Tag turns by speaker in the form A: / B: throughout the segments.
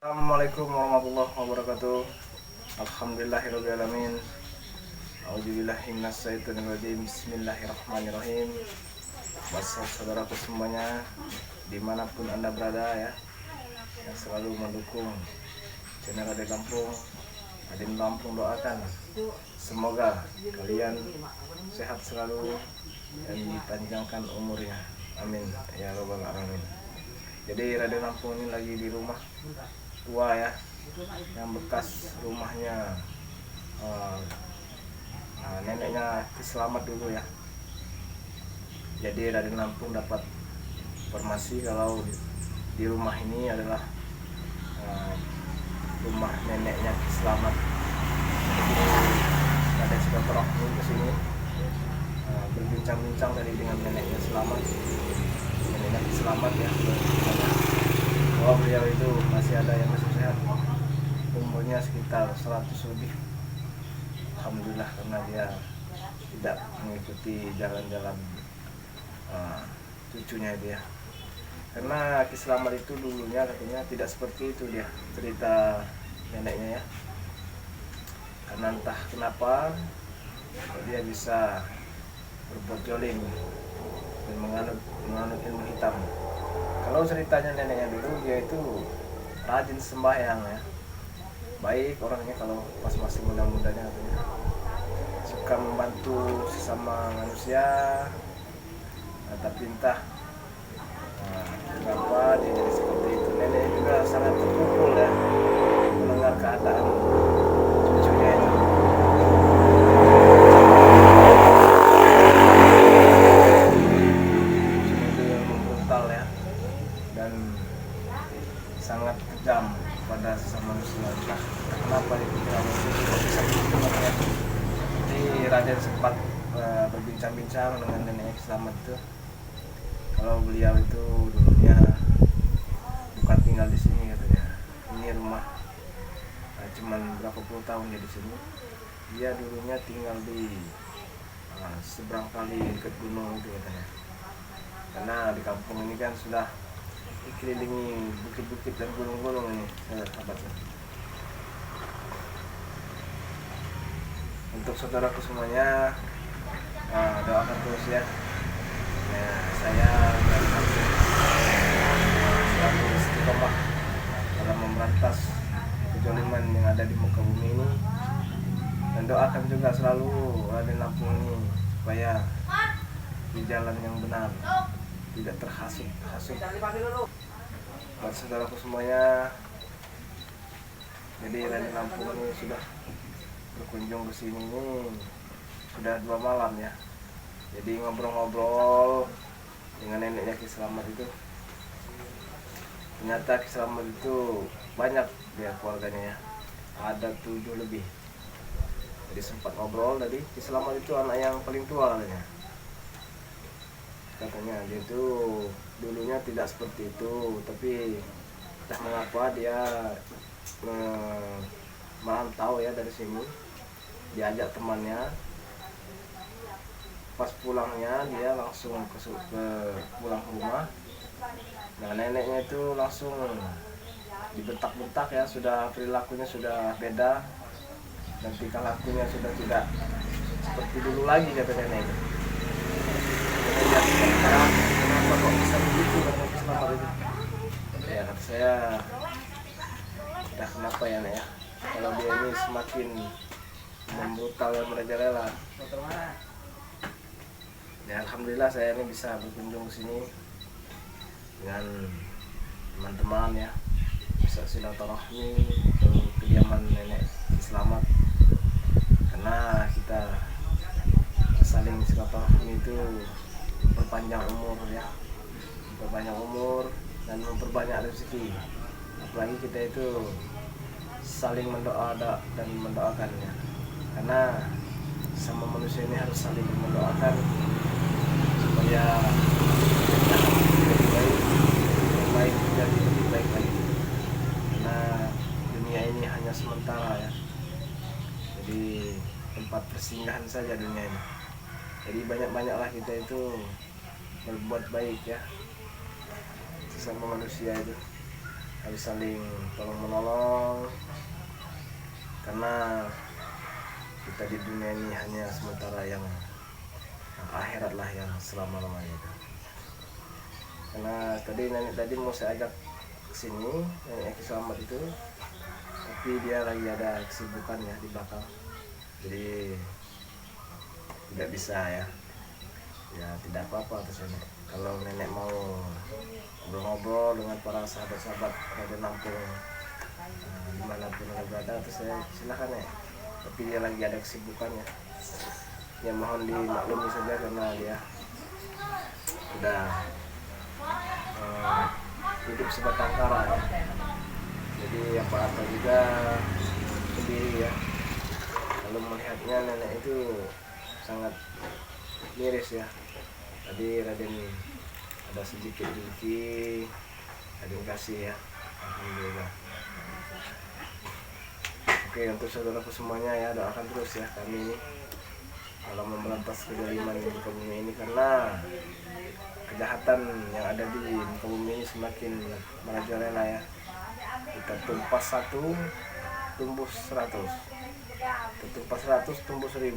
A: Assalamualaikum warahmatullahi wabarakatuh. Alhamdulillahirabbil alamin. A'udzubillahi minasyaitonir rajim. Bismillahirrahmanirrahim. Saudaraku semuanya dimanapun Anda berada ya, yang selalu mendukung channel Raden Lampung. Raden Lampung doakan semoga kalian sehat selalu dan dipanjangkan umurnya. Amin ya rabbal alamin. Jadi Raden Lampung ini lagi di rumah tua ya, yang bekas rumahnya neneknya Selamat dulu ya. Jadi Raden Lampung dapat informasi kalau di rumah ini adalah rumah neneknya Selamat. Jadi Raden silaturahmi ke sini berbincang-bincang tadi dengan neneknya Selamat ya, bahwa beliau itu masih ada yang masih sehat, umurnya sekitar 100 lebih. Alhamdulillah, karena dia tidak mengikuti jalan-jalan cucunya dia. Karena Ki Selamat itu dulunya katanya tidak seperti itu dia cerita neneknya ya. Karena entah kenapa dia bisa berbuat jolim dan menganut ilmu hitam. Kalau ceritanya neneknya dulu, dia itu rajin sembahyang ya, baik orangnya kalau pas masih muda-mudanya katanya, suka membantu sesama manusia. Tapi entah kenapa dia jadi seperti itu. Nenek juga sangat terpukul ya mendengar keadaan cucunya itu. Dan sangat kejam pada sesama manusia. Entah kenapa itu bisa ya. Jadi Raden sempat berbincang-bincang dengan nenek Selamat itu, kalau beliau itu dulunya bukan tinggal di sini katanya. Ini rumah cuman berapa puluh tahun dia di sini. Dia dulunya tinggal di seberang kali dekat gunung itu katanya. Karena di kampung ini kan sudah dikelilingi bukit-bukit dan gunung-gunung ini sahabatnya. Untuk saudaraku semuanya, doakan terus ya. Saya selalu istiqomah dalam memberantas kejoliman yang ada di muka bumi ini, dan doakan juga selalu Raden Lampung ini supaya di jalan yang benar, tidak terhasut. Buat saudaraku semuanya, jadi Raden Lampung ini sudah berkunjung ke sini ini sudah 2 malam ya. Jadi ngobrol-ngobrol dengan neneknya Ki Selamat itu, ternyata Ki Selamat itu banyak dia keluarganya ya, ada 7 lebih. Jadi sempat ngobrol tadi, Ki Selamat itu anak yang paling tua katanya dia itu dulunya tidak seperti itu, tapi entah mengapa dia merantau ya dari sini, diajak temannya. Pas pulangnya dia langsung pulang ke rumah. Nah, neneknya itu langsung dibentak-bentak ya, sudah perilakunya sudah beda dan tingkah lakunya sudah tidak seperti dulu lagi kata nenek itu. Kenapa kok bisa begitu kata Selamat itu? Ya kata saya, udah kenapa ya Nek ya, kalau dia ini semakin membrutal dan merajalela. Ya alhamdulillah saya ini bisa berkunjung ke sini dengan teman-teman ya, bisa silaturahmi ke kediaman nenek Selamat. Karena kita saling silaturahmi itu memperpanjang umur ya, memperpanjang umur dan memperbanyak rezeki. Apalagi kita itu saling mendoa dan mendoakannya, karena sama manusia ini harus saling mendoakan supaya lebih baik, yang lain menjadi lebih baik lagi. Karena dunia ini hanya sementara ya, jadi tempat persinggahan saja dunia ini. Jadi banyak-banyaklah kita itu berbuat baik ya sesama manusia itu. harus saling tolong menolong, karena kita di dunia ini hanya sementara, yang akhirat lah yang selama-lamanya. Karena tadi nenek tadi mau saya ajak ke sini, nenek Eki Selamat itu, tapi dia lagi ada kesibukan ya di belakang, jadi tidak bisa ya. Ya tidak apa-apa atas nenek. Kalau nenek mau ngobrol-ngobrol dengan para sahabat-sahabat Radio Lampung dimanapun anda berada, terus saya silakan ya. Tapi dia lagi ada kesibukannya. Ya mohon dimaklumi saja karena dia sudah hidup sebatang kara ya. Jadi apa-apa juga sendiri ya. Kalau melihatnya nenek itu sangat miris ya. Tadi Raden ada sedikit rezeki, Raden kasih ya. Alhamdulillah. Oke, untuk saudaraku semuanya ya, doakan terus ya kami ini dalam memberantas kezaliman di muka bumi ini, karena kejahatan yang ada di muka bumi ini semakin merajalela ya. Kita tumpas 1 tumbuh 100, kita tumpas 100 tumbuh 1000.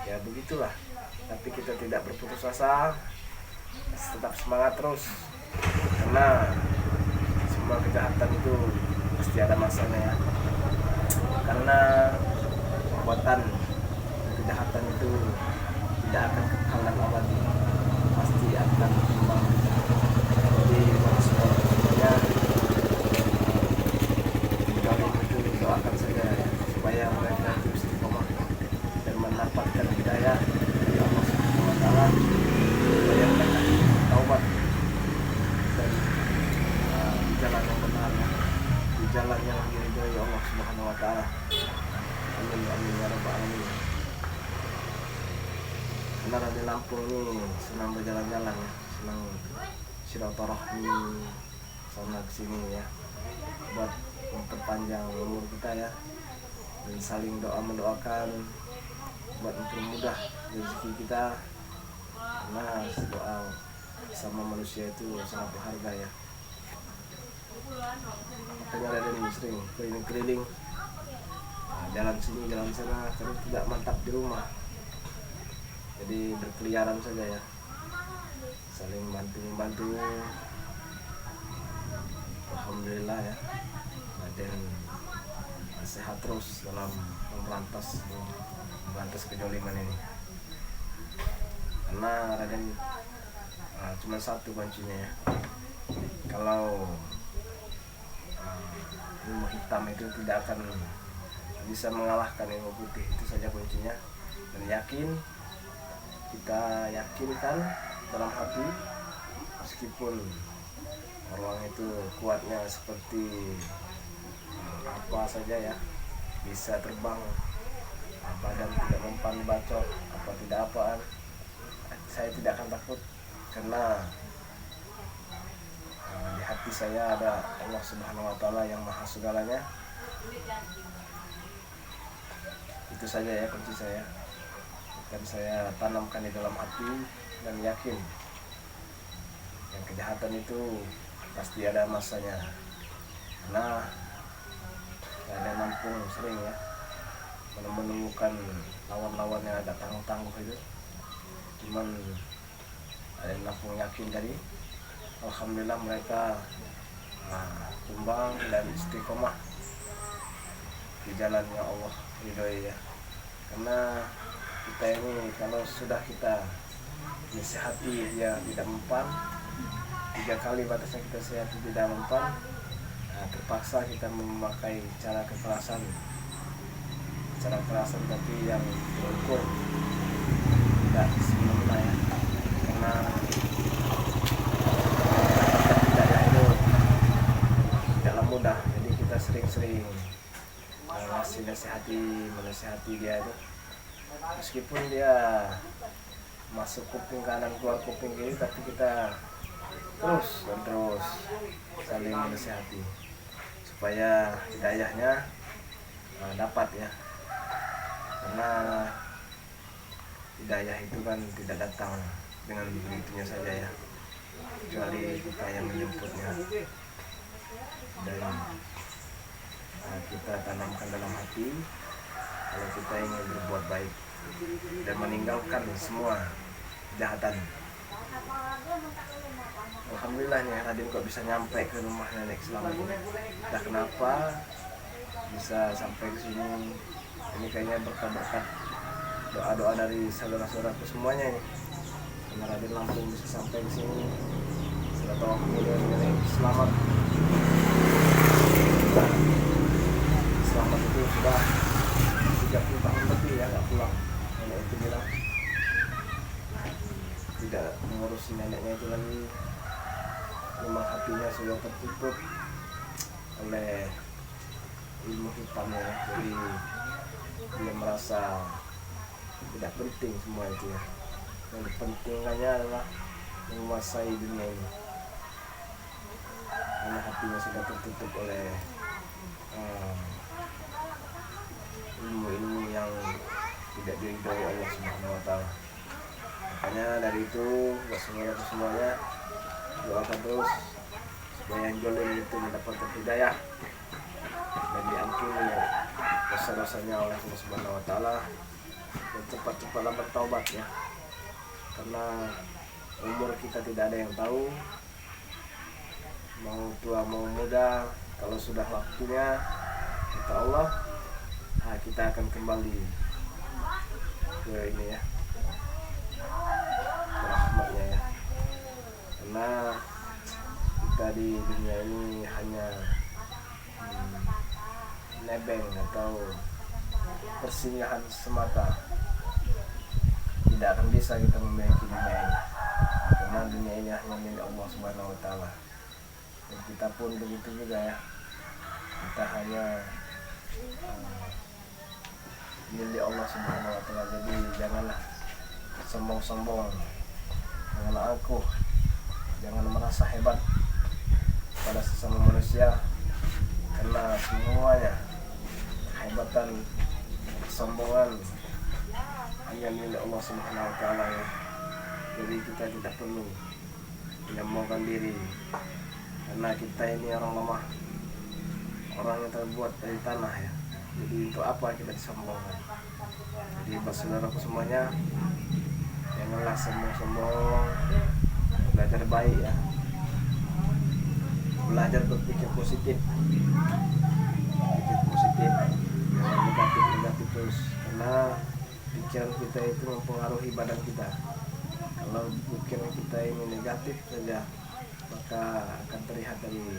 A: Ya begitulah. Tapi kita tidak berputus asa, tetap semangat terus, karena semua kejahatan itu pasti ada masanya ya. Karena perbuatan kejahatan itu tidak akan kekal dan abadi, pasti akan berkembang. Jadi semuanya kalau itu doakan saja ya, supaya mereka itu istiqomah dan mendapatkan hidayah dari Allah Subhanahu wa taala, supaya mereka taubat dan di jalan yang benar, di jalan yang diridhoi Allah Subhanahu wa taala. Amin amin ya rabbal alamin. Karena Radio Lampung ini senang berjalan-jalan ya, senang silaturahmi sana kesini ya, buat memperpanjang umur kita ya, dan saling mendoakan buat mempermudah rezeki kita, karena doa sama manusia itu sangat berharga ya. Makanya Raden sering keliling-keliling, jalan sini jalan sana, karena tidak mantap di rumah, jadi berkeliaran saja ya, saling bantu-membantu. Alhamdulillah ya, Raden sehat terus dalam memberantas kejoliman ini, karena Raden cuma satu kuncinya ya. Kalau ilmu hitam itu tidak akan bisa mengalahkan ilmu putih, itu saja kuncinya. Dan kita yakinkan dalam hati, meskipun orang itu kuatnya seperti apa saja ya, bisa terbang, badan tidak mempan bacok, apa tidak apaan, saya tidak akan takut, karena di hati saya ada Allah Subhanahu wa taala yang maha segalanya. Itu saja ya kunci saya, dan saya tanamkan di dalam hati dan yakin yang kejahatan itu pasti ada masanya. Karena Raden Lampung sering ya menemukan lawan-lawan yang ada tangguh-tangguh itu, cuman Raden Lampung yakin tadi, alhamdulillah mereka tumbang dan istiqomah di jalannya Allah ridhoi ya. Karena kita ini kalau sudah kita nasihati dia tidak mempan, 3 kali batasnya kita nasihati tidak mempan, terpaksa kita memakai cara kekerasan tapi yang terukur, tidak semena ya. Karena hidayah itu tidaklah mudah, jadi kita sering-sering menasihati dia itu, meskipun dia masuk kuping kanan keluar kuping kiri, tapi kita terus saling menasihati supaya hidayahnya dapat ya. Karena hidayah itu kan tidak datang dengan begitunya saja ya, kecuali kita yang menjemputnya. dan kita tanamkan dalam hati kalau kita ingin berbuat baik dan meninggalkan semua kejahatan. Alhamdulillah nih Raden kok bisa nyampe ke rumah nenek selamat ini. Entah kenapa bisa sampai ke sini. Ini kayaknya berkat-berkat doa-doa dari saudara-saudaraku semuanya nih. Karena Raden Lampung bisa sampai ke sini. Silaturahmi dengan nenek selamat. Selamat itu sudah 30 tahun lebih ya nggak pulang. Nenek itu bilang tidak mengurusi neneknya itu lagi. Memang hatinya sudah tertutup oleh ilmu hitamnya, jadi dia merasa tidak penting semua itu ya. Yang pentingnya adalah menguasai dunia ini, karena hatinya sudah tertutup oleh ilmu-ilmu yang tidak diridhoi Allah Subhanahu wa Ta'ala. Makanya dari itu buat saudara semuanya, doakan terus supaya yang jolim itu mendapatkan hidayah dan diampuni dosa-dosanya oleh Allah Subhanahu wa Ta'ala, dan cepat-cepatlah bertaubat ya, karena umur kita tidak ada yang tahu, mau tua mau muda. Kalau sudah waktunya kata Allah, kita akan kembali ke ini ya, ke rahmatnya ya. Karena kita di dunia ini hanya nebeng atau persinggahan semata, tidak akan bisa kita memiliki dunia ini, karena dunia ini hanya milik Allah Subhanahu wa Ta'ala. Dan kita pun begitu juga ya, kita hanya milik Allah Subhanahu wa Ta'ala. Jadi janganlah sombong-sombong, janganlah angkuh, jangan merasa hebat pada sesama manusia, karena semuanya kehebatan, kesombongan hanya milik Allah Subhanahu wa Ta'ala ya. Jadi kita tidak perlu menyombongkan diri, karena kita ini orang lemah, orang yang terbuat dari tanah ya. Jadi untuk apa kita disombongkan? Jadi buat saudaraku semuanya, janganlah sombong-sombong, belajar baik ya, belajar berpikir positif, jangan negatif terus, karena pikiran kita itu mempengaruhi badan kita. Kalau pikiran kita ini negatif saja, maka akan terlihat dari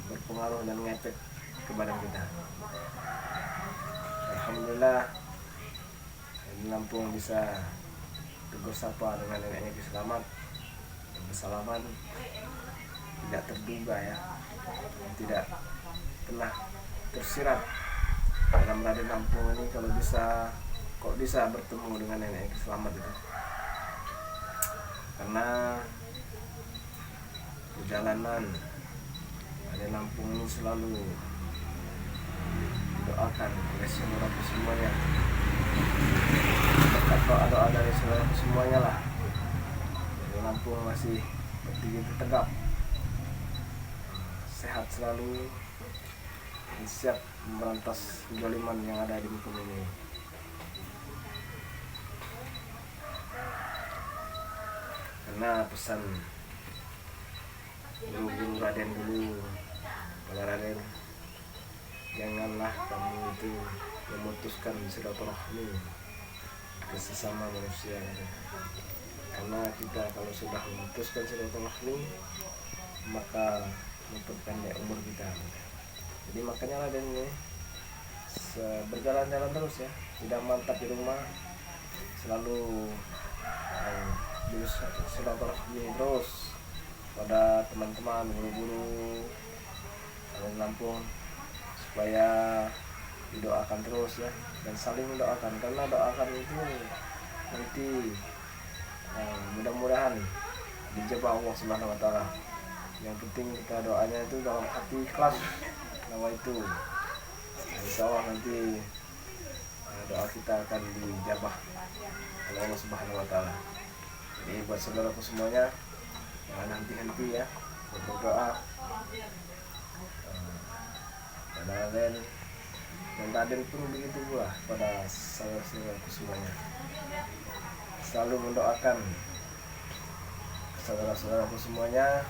A: berpengaruh dan ngefek ke badan kita. Alhamdulillah di Lampung bisa tegur sapa dengan neneknya selamat dan bersalaman, tidak terduga ya, tidak pernah tersirat dalam Raden Lampung ini kalau kok bisa bertemu dengan nenek selamat itu. Karena perjalanan Raden Lampung ini selalu doakan oleh saudara semuanya, berkat doa dari saudara semuanya lah, Raden Lampung masih berdiri tegap, sehat selalu, dan siap memberantas kezaliman yang ada di muka ini. Karena pesan guru-guru Raden dulu pada Raden, janganlah kamu itu memutuskan silaturahmi ke sesama manusia ya. Karena kita kalau sudah memutuskan silaturahmi, maka memperpendek umur kita. Jadi makanya Raden ini berjalan-jalan terus ya, tidak mantap di rumah, selalu silaturahmi terus pada teman-teman, guru-guru Raden Lampung, supaya didoakan terus ya, dan saling mendoakan, karena doakan itu nanti mudah-mudahan dijabah Allah Subhanahu wa Ta'ala. Yang penting kita doanya itu dalam hati ikhlas, nama itu insya Allah nanti doa kita akan dijabah oleh Allah Subhanahu wa Ta'ala. Jadi buat saudaraku semuanya, jangan henti-henti ya berdoa pada Raden, dan Raden pun begitu pula pada saudara-saudaraku semuanya. Selalu mendoakan saudara-saudaraku semuanya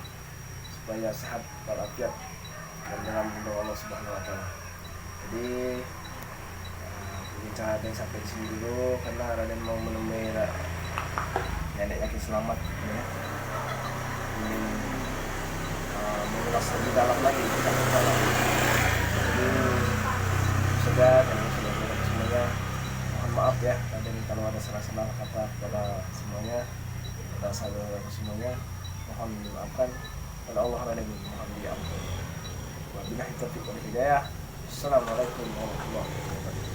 A: supaya sehat walafiat dan dalam lindungan Allah Subhanahu wa taala. Jadi pembicaraan Raden sampai di sini dulu karena Raden mau menemui nenek yakin selamat ya. Ingin mengulas lebih dalam lagi tentang dalam. Jadi sudah dan semuanya mohon maaf ya Raden kalau ada salah-salah kata kepada semuanya, kepada saudara semuanya mohon dimaafkan. Pada Allah Raden mohon diampuni. Wabillahi taufiq wal hidayah. Assalamualaikum warahmatullahi wabarakatuh.